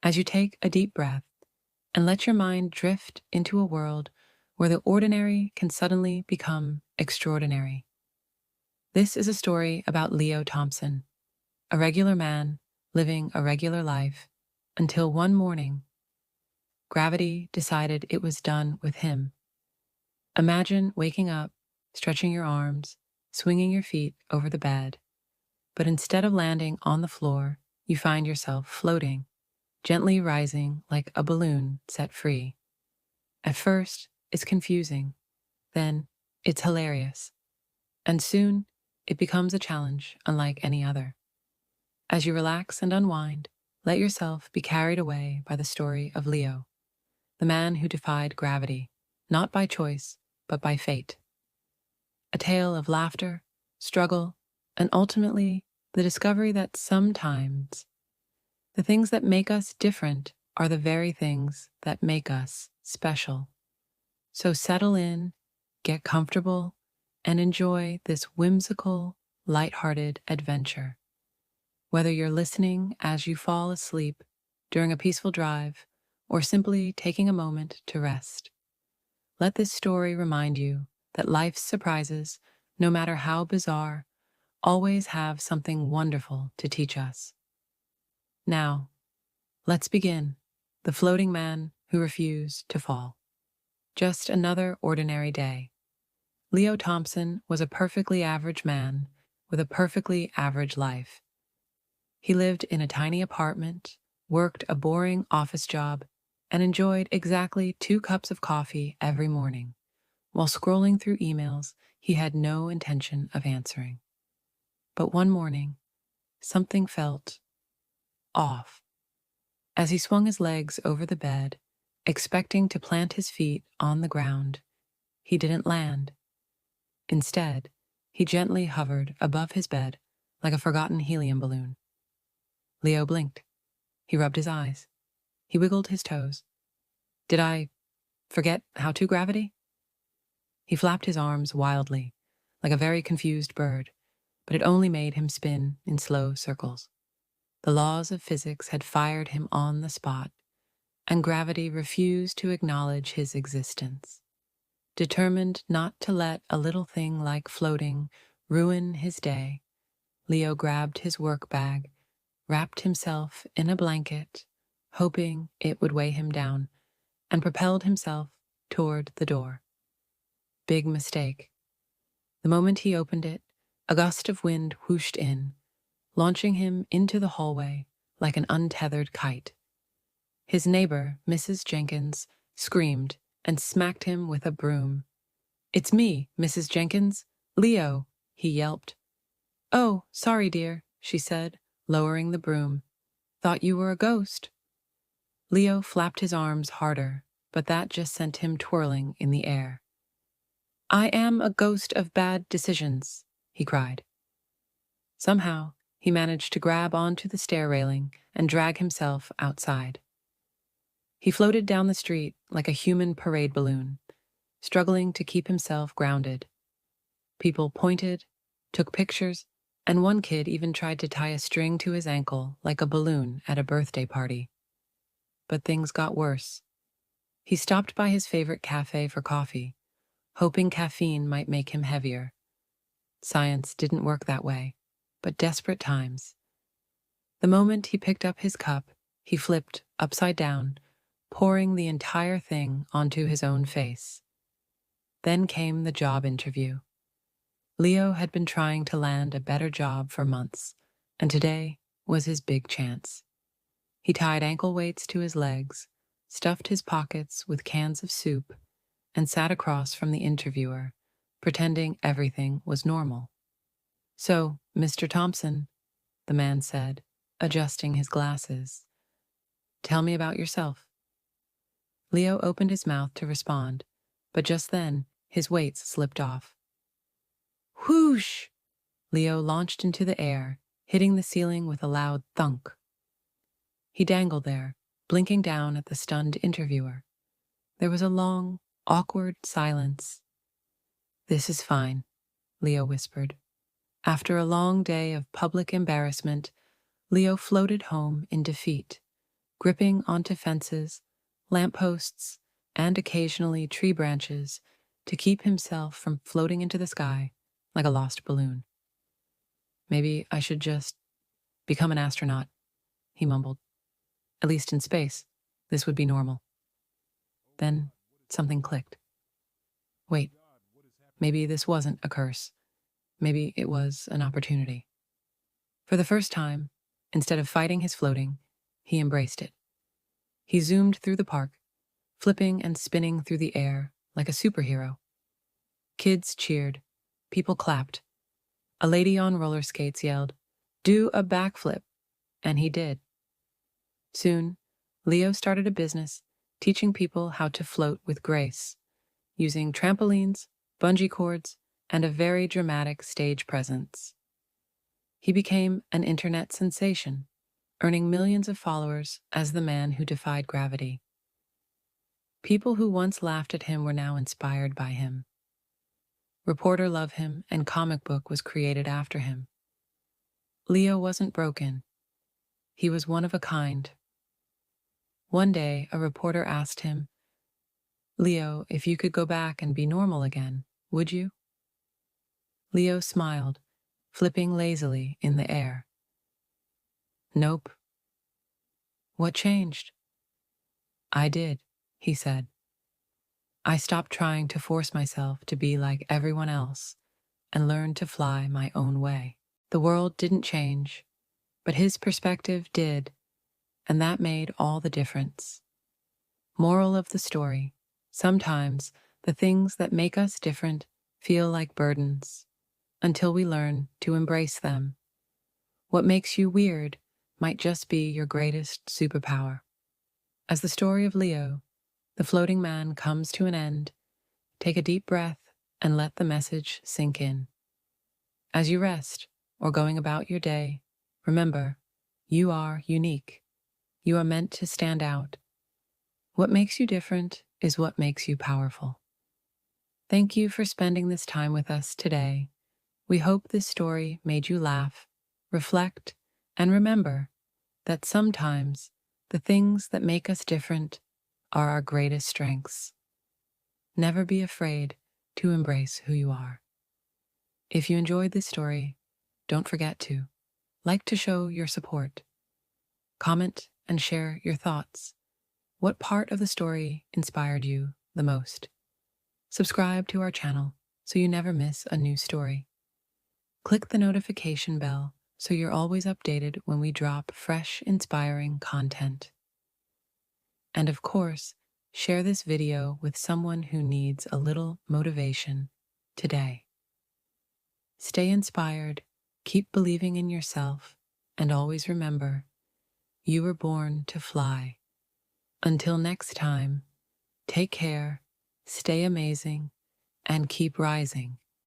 as you take a deep breath and let your mind drift into a world where the ordinary can suddenly become extraordinary. This is a story about Leo Thompson, a regular man living a regular life until one morning, gravity decided it was done with him. Imagine waking up, stretching your arms, swinging your feet over the bed, but instead of landing on the floor, you find yourself floating, gently rising like a balloon set free. At first, it's confusing, then it's hilarious, and soon it becomes a challenge unlike any other. As you relax and unwind, let yourself be carried away by the story of Leo, the man who defied gravity, not by choice, but by fate. A tale of laughter, struggle, and ultimately the discovery that sometimes the things that make us different are the very things that make us special. So settle in, get comfortable, and enjoy this whimsical, lighthearted adventure. Whether you're listening as you fall asleep during a peaceful drive or simply taking a moment to rest, let this story remind you that life's surprises, no matter how bizarre, always have something wonderful to teach us. Now, let's begin. The floating man who refused to fall. Just another ordinary day. Leo Thompson was a perfectly average man with a perfectly average life. He lived in a tiny apartment, worked a boring office job, and enjoyed exactly 2 cups of coffee every morning, while scrolling through emails he had no intention of answering. But one morning, something felt off. As he swung his legs over the bed, expecting to plant his feet on the ground, he didn't land. Instead, he gently hovered above his bed like a forgotten helium balloon. Leo blinked. He rubbed his eyes. He wiggled his toes. Did I forget how to gravity? He flapped his arms wildly, like a very confused bird, but it only made him spin in slow circles. The laws of physics had fired him on the spot, and gravity refused to acknowledge his existence. Determined not to let a little thing like floating ruin his day, Leo grabbed his work bag, wrapped himself in a blanket, hoping it would weigh him down, and propelled himself toward the door. Big mistake. The moment he opened it, a gust of wind whooshed in, launching him into the hallway like an untethered kite. His neighbor, Mrs. Jenkins, screamed and smacked him with a broom. "It's me, Mrs. Jenkins. Leo," he yelped. "Oh, sorry, dear," she said, lowering the broom. "Thought you were a ghost." Leo flapped his arms harder, but that just sent him twirling in the air. "I am a ghost of bad decisions," he cried. Somehow, he managed to grab onto the stair railing and drag himself outside. He floated down the street like a human parade balloon, struggling to keep himself grounded. People pointed, took pictures, and one kid even tried to tie a string to his ankle like a balloon at a birthday party. But things got worse. He stopped by his favorite cafe for coffee, hoping caffeine might make him heavier. Science didn't work that way, but desperate times. The moment he picked up his cup, he flipped upside down, pouring the entire thing onto his own face. Then came the job interview. Leo had been trying to land a better job for months, and today was his big chance. He tied ankle weights to his legs, stuffed his pockets with cans of soup, and sat across from the interviewer, pretending everything was normal. "So, Mr. Thompson," the man said, adjusting his glasses, "tell me about yourself." Leo opened his mouth to respond, but just then his weights slipped off. Whoosh! Leo launched into the air, hitting the ceiling with a loud thunk. He dangled there, blinking down at the stunned interviewer. There was a long, awkward silence. "This is fine," Leo whispered. After a long day of public embarrassment, Leo floated home in defeat, gripping onto fences, lampposts, and occasionally tree branches to keep himself from floating into the sky like a lost balloon. Maybe I should just become an astronaut, he mumbled. At least in space, this would be normal. Then something clicked. Wait, maybe this wasn't a curse. Maybe it was an opportunity. For the first time, instead of fighting his floating, he embraced it. He zoomed through the park, flipping and spinning through the air like a superhero. Kids cheered, people clapped. A lady on roller skates yelled, "Do a backflip," and he did. Soon, Leo started a business teaching people how to float with grace, using trampolines, bungee cords, and a very dramatic stage presence. He became an internet sensation, earning millions of followers as the man who defied gravity. People who once laughed at him were now inspired by him. Reporter loved him, and comic book was created after him. Leo wasn't broken. He was one of a kind. One day, a reporter asked him, "Leo, if you could go back and be normal again, would you?" Leo smiled, flipping lazily in the air. "Nope." "What changed?" "I did," he said. "I stopped trying to force myself to be like everyone else and learned to fly my own way." The world didn't change, but his perspective did, and that made all the difference. Moral of the story: sometimes the things that make us different feel like burdens until we learn to embrace them. What makes you weird might just be your greatest superpower. As the story of Leo, the floating man, comes to an end, take a deep breath and let the message sink in. As you rest or going about your day, remember, you are unique. You are meant to stand out. What makes you different is what makes you powerful. Thank you for spending this time with us today. We hope this story made you laugh, reflect, and remember that sometimes the things that make us different are our greatest strengths. Never be afraid to embrace who you are. If you enjoyed this story, don't forget to like to show your support. Comment and share your thoughts. What part of the story inspired you the most? Subscribe to our channel so you never miss a new story. Click the notification bell so you're always updated when we drop fresh, inspiring content. And of course, share this video with someone who needs a little motivation today. Stay inspired, keep believing in yourself, and always remember, you were born to fly. Until next time, take care, stay amazing, and keep rising.